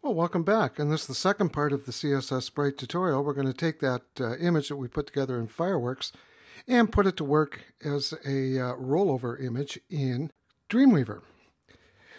Well, welcome back. And this is the second part of the CSS Sprite tutorial. We're going to take that image that we put together in Fireworks and put it to work as a rollover image in Dreamweaver.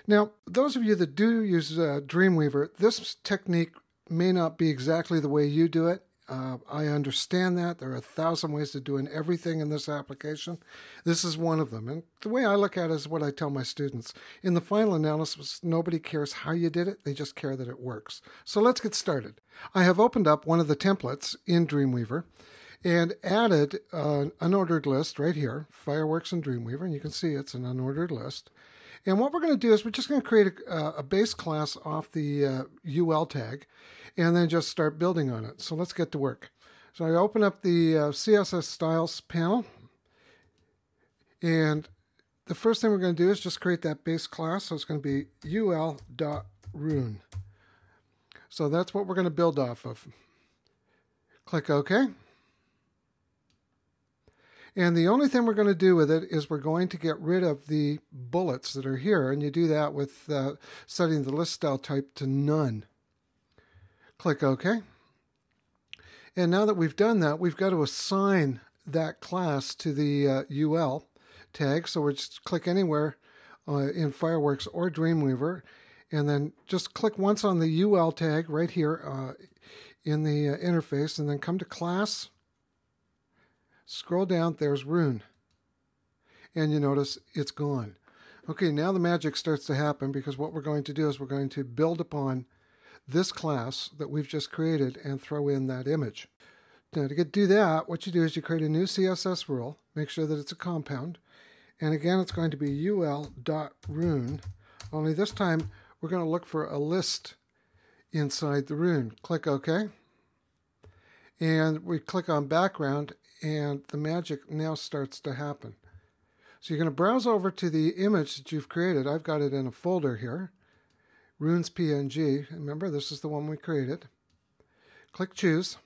Now, those of you that do use Dreamweaver, this technique may not be exactly the way you do it. I understand that. There are 1,000 ways of doing everything in this application. This is one of them. And the way I look at it is what I tell my students. In the final analysis, nobody cares how you did it. They just care that it works. So let's get started. I have opened up one of the templates in Dreamweaver and added an unordered list right here, Fireworks in Dreamweaver. And you can see it's an unordered list. And what we're going to do is we're just going to create a base class off the UL tag and then just start building on it. So let's get to work. So I open up the CSS Styles panel. And the first thing we're going to do is just create that base class. So it's going to be ul.rune. So that's what we're going to build off of. Click OK. And the only thing we're going to do with it is we're going to get rid of the bullets that are here. And you do that with setting the list style type to none. Click OK. And now that we've done that, we've got to assign that class to the UL tag. So we're just click anywhere in Fireworks or Dreamweaver. And then just click once on the UL tag right here in the interface. And then come to Class. Scroll down, there's Rune. And you notice it's gone. Okay, now the magic starts to happen because what we're going to do is we're going to build upon this class that we've just created and throw in that image. Now to do that, what you do is you create a new CSS rule, make sure that it's a compound, and again it's going to be ul.rune, only this time we're going to look for a list inside the rune. Click OK. And we click on background and the magic now starts to happen. So you're going to browse over to the image that you've created. I've got it in a folder here, Runes PNG. Remember, this is the one we created. Click Choose.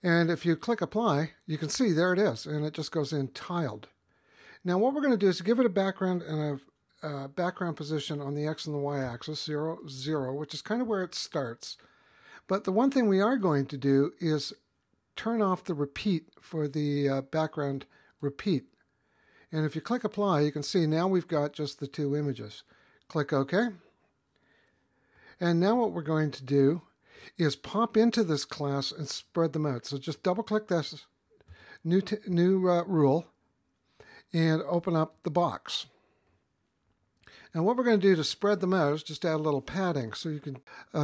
And if you click Apply, you can see there it is, and it just goes in tiled. Now what we're going to do is give it a background and a background position on the X and the Y axis, 0, 0, which is kind of where it starts. But the one thing we are going to do is turn off the repeat for the background repeat. And if you click Apply, you can see now we've got just the two images. Click OK. And now what we're going to do is pop into this class and spread them out. So just double click this new rule and open up the box. And what we're going to do to spread them out is just add a little padding. So you can,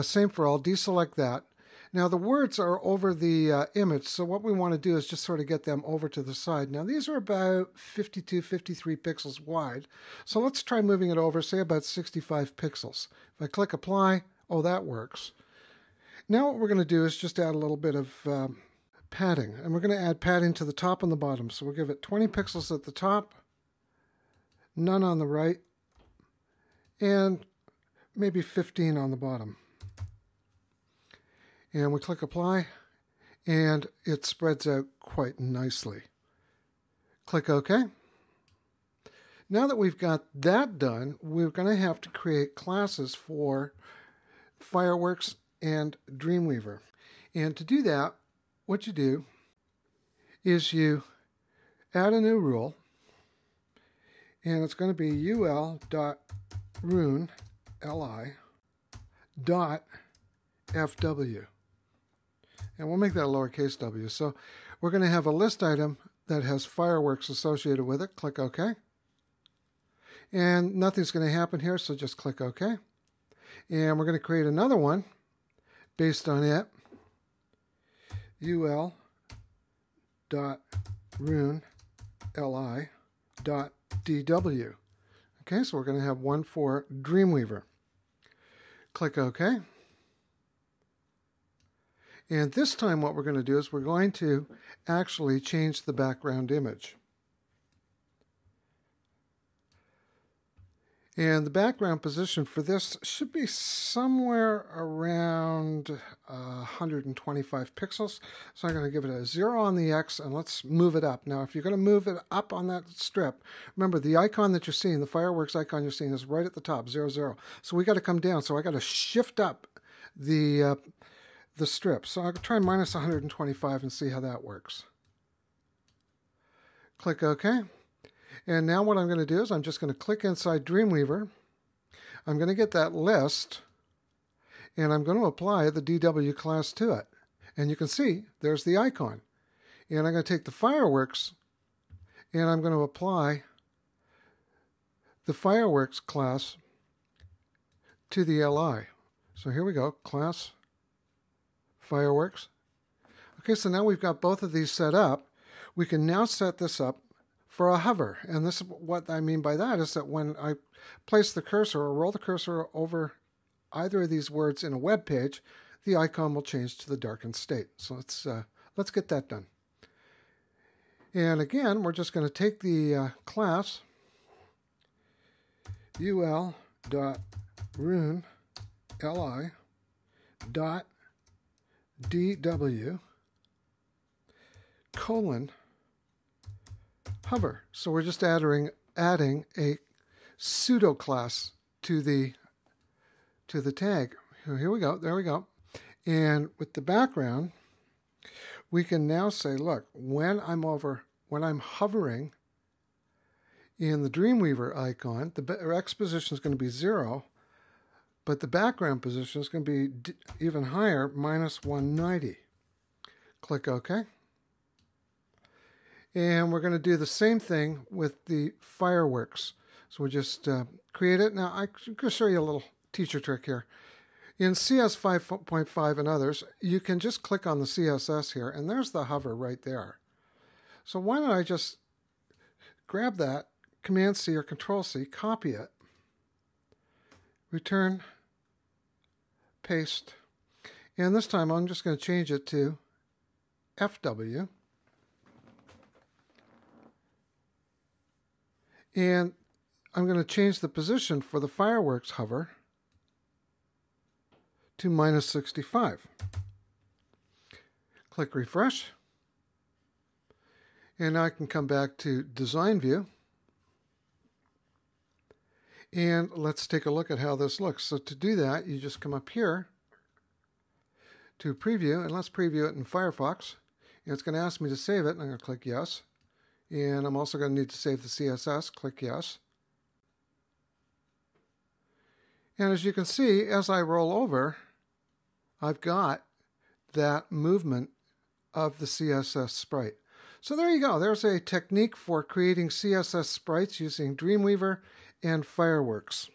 same for all, deselect that. Now the words are over the image, so what we want to do is just sort of get them over to the side. Now these are about 52, 53 pixels wide. So let's try moving it over, say about 65 pixels. If I click Apply, oh, that works. Now what we're going to do is just add a little bit of padding. And we're going to add padding to the top and the bottom. So we'll give it 20 pixels at the top, none on the right, and maybe 15 on the bottom. And we click Apply, and it spreads out quite nicely. Click OK. Now that we've got that done, we're going to have to create classes for Fireworks and Dreamweaver. And to do that, what you do is you add a new rule, and it's going to be ul.rune, Li, .fw. And we'll make that a lowercase w. So we're going to have a list item that has Fireworks associated with it. Click OK. And nothing's going to happen here, so just click OK. And we're going to create another one based on it. ul.rune, li.dw. Okay, so we're going to have one for Dreamweaver. Click OK. And this time what we're going to do is we're going to actually change the background image. And the background position for this should be somewhere around 125 pixels. So I'm going to give it a 0 on the X, and let's move it up. Now, if you're going to move it up on that strip, remember the icon that you're seeing, the fireworks icon you're seeing is right at the top, 0, 0. So we got to come down. So I got to shift up the strip. So I'll try minus 125 and see how that works. Click OK. And now what I'm going to do is I'm just going to click inside Dreamweaver. I'm going to get that list, and I'm going to apply the DW class to it. And you can see there's the icon. And I'm going to take the fireworks, and I'm going to apply the fireworks class to the LI. So here we go, class fireworks. Okay, so now we've got both of these set up. We can now set this up for a hover. And this, what I mean by that is that when I place the cursor or roll the cursor over either of these words in a web page, the icon will change to the darkened state. So let's get that done. And again, we're just going to take the class ul.rune.li.dw hover. So we're just adding a pseudo class to the tag. Here we go. There we go. And with the background, we can now say, look, when I'm hovering in the Dreamweaver icon, the X position is going to be 0, but the background position is going to be even higher, minus 190. Click OK. And we're going to do the same thing with the fireworks. So we just create it. Now, I'm going to show you a little teacher trick here. In CS 5.5 and others, you can just click on the CSS here, and there's the hover right there. So why don't I just grab that, Command-C or Control-C, copy it, return, paste, and this time I'm just going to change it to FW. And I'm going to change the position for the fireworks hover to minus 65. Click refresh. And now I can come back to design view. And let's take a look at how this looks. So to do that, you just come up here to preview, and let's preview it in Firefox. And it's going to ask me to save it, and I'm going to click yes. And I'm also going to need to save the CSS. Click yes. And as you can see, as I roll over, I've got that movement of the CSS sprite. So there you go. There's a technique for creating CSS sprites using Dreamweaver and Fireworks.